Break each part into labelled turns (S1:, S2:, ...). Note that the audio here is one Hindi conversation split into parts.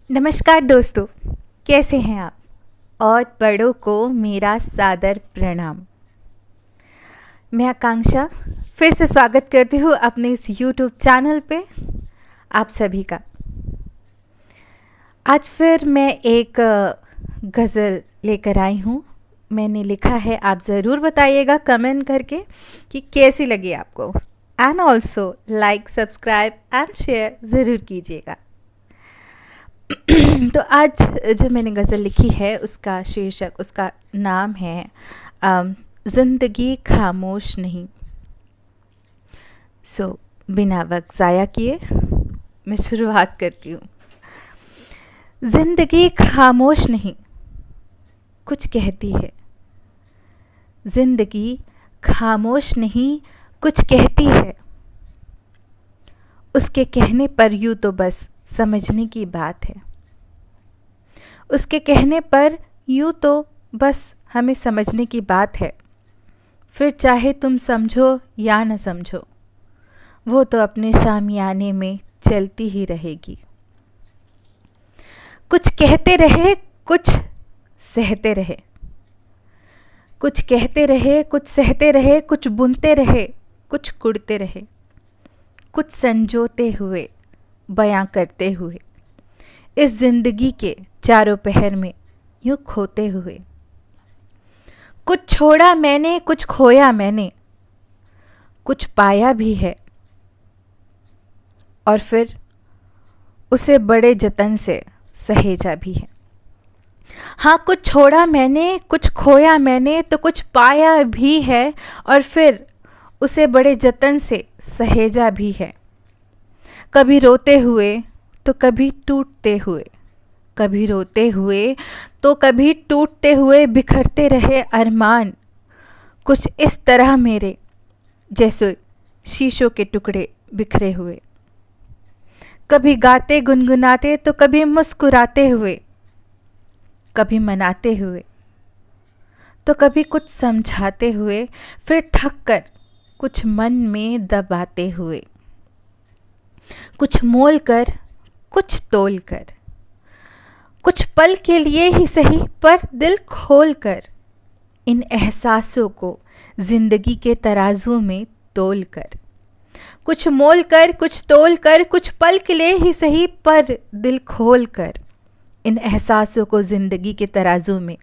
S1: नमस्कार दोस्तों, कैसे हैं आप? और बड़ों को मेरा सादर प्रणाम। मैं आकांक्षा फिर से स्वागत करती हूँ अपने इस YouTube चैनल पे आप सभी का। आज फिर मैं एक गज़ल लेकर आई हूँ। मैंने लिखा है, आप ज़रूर बताइएगा कमेंट करके कि कैसी लगी आपको। And also like, subscribe and share ज़रूर कीजिएगा। तो आज जो मैंने गज़ल लिखी है उसका शीर्षक, उसका नाम है ज़िंदगी खामोश नहीं। बिना वक्त ज़ाया किए मैं शुरुआत करती हूँ। ज़िंदगी खामोश नहीं, कुछ कहती है। ज़िंदगी खामोश नहीं, कुछ कहती है। उसके कहने पर यूँ तो बस समझने की बात है। उसके कहने पर यूँ तो बस हमें समझने की बात है। फिर चाहे तुम समझो या न समझो, वो तो अपने शामियाने में चलती ही रहेगी। कुछ कहते रहे, कुछ सहते रहे। कुछ कहते रहे, कुछ सहते रहे, कुछ बुनते रहे, कुछ कुड़ते रहे। कुछ संजोते हुए, बयां करते हुए, इस जिंदगी के चारों पहर में यूं खोते हुए। कुछ छोड़ा मैंने, कुछ खोया मैंने, कुछ पाया भी है और फिर उसे बड़े जतन से सहेजा भी है। हाँ, कुछ छोड़ा मैंने, कुछ खोया मैंने, तो कुछ पाया भी है और फिर उसे बड़े जतन से सहेजा भी है। कभी रोते हुए तो कभी टूटते हुए, कभी रोते हुए तो कभी टूटते हुए बिखरते रहे अरमान, कुछ इस तरह मेरे जैसे शीशों के टुकड़े बिखरे हुए। कभी गाते गुनगुनाते तो कभी मुस्कुराते हुए, कभी मनाते हुए तो कभी कुछ समझाते हुए, फिर थक कर कुछ मन में दबाते हुए। कुछ मोल कर, कुछ तोल कर, कुछ पल के लिए ही सही पर दिल खोल कर, इन एहसासों को जिंदगी के तराजू में तोल कर। कुछ मोल कर, कुछ तोल कर, कुछ पल के लिए ही सही पर दिल खोल कर, इन एहसासों को जिंदगी के तराजू में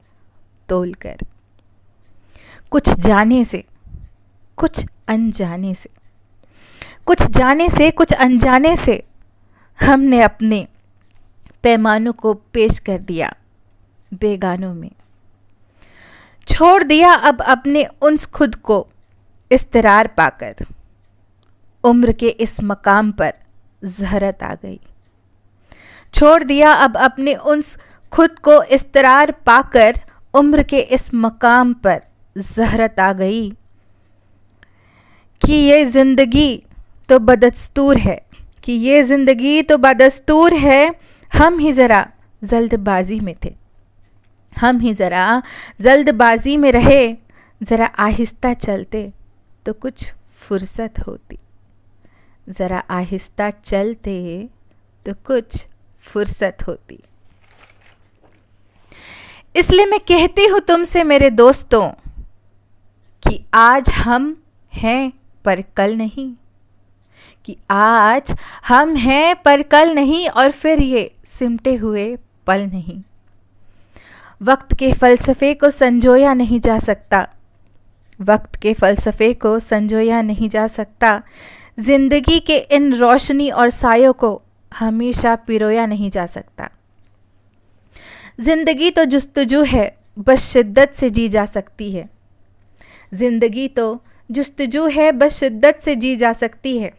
S1: तोल कर। कुछ जाने से, कुछ अनजाने से, कुछ जाने से, कुछ अनजाने से हमने अपने पैमानों को पेश कर दिया बेगानों में। छोड़ दिया अब अपने उन खुद को इस्तरार पाकर, उम्र के इस मकाम पर ज़हरत आ गई। छोड़ दिया अब अपने उन खुद को इस्तरार पाकर, उम्र के इस मकाम पर ज़हरत आ गई कि ये ज़िंदगी तो बदस्तूर है, कि ये ज़िंदगी तो बदस्तूर है। हम ही ज़रा जल्दबाजी में थे, हम ही ज़रा जल्दबाजी में रहे। ज़रा आहिस्ता चलते तो कुछ फुर्सत होती, ज़रा आहिस्ता चलते तो कुछ फुर्सत होती। इसलिए मैं कहती हूँ तुमसे मेरे दोस्तों कि आज हम हैं पर कल नहीं, कि आज हम हैं पर कल नहीं, और फिर ये सिमटे हुए पल नहीं। वक्त के फ़लसफ़े को संजोया नहीं जा सकता, वक्त के फ़लसफ़े को संजोया नहीं जा सकता। ज़िंदगी के इन रोशनी और सायों को हमेशा पिरोया नहीं जा सकता। ज़िंदगी तो जुस्तजू है, बस शिद्दत से जी जा सकती है। ज़िंदगी तो जुस्तजू है, बस शिद्दत से जी जा सकती है,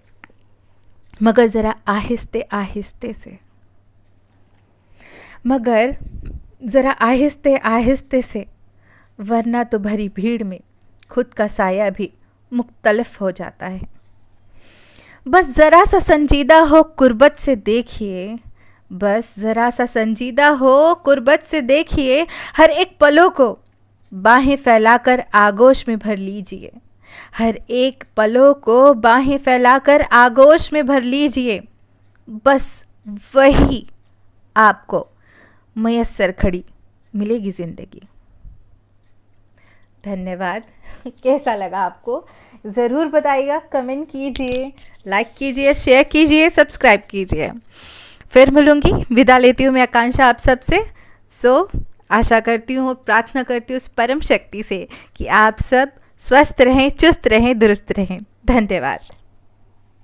S1: मगर ज़रा आहिस्ते आहिस्ते से, मगर ज़रा आहिस्ते आहिस्ते से, वरना तो भरी भीड़ में खुद का साया भी मुख्तलिफ हो जाता है। बस ज़रा सा संजीदा हो कुर्बत से देखिए, बस ज़रा सा संजीदा हो कुर्बत से देखिए, हर एक पलों को बाहें फैलाकर आगोश में भर लीजिए, हर एक पलों को बाहें फैलाकर आगोश में भर लीजिए। बस वही आपको मयस्सर खड़ी मिलेगी ज़िंदगी। धन्यवाद। कैसा लगा आपको ज़रूर बताइएगा, कमेंट कीजिए, लाइक कीजिए, शेयर कीजिए, सब्सक्राइब कीजिए। फिर मिलूंगी, विदा लेती हूँ मैं आकांक्षा आप सबसे। आशा करती हूँ, प्रार्थना करती हूँ उस परम शक्ति से कि आप सब स्वस्थ रहें, चुस्त रहें, दुरुस्त रहें। धन्यवाद।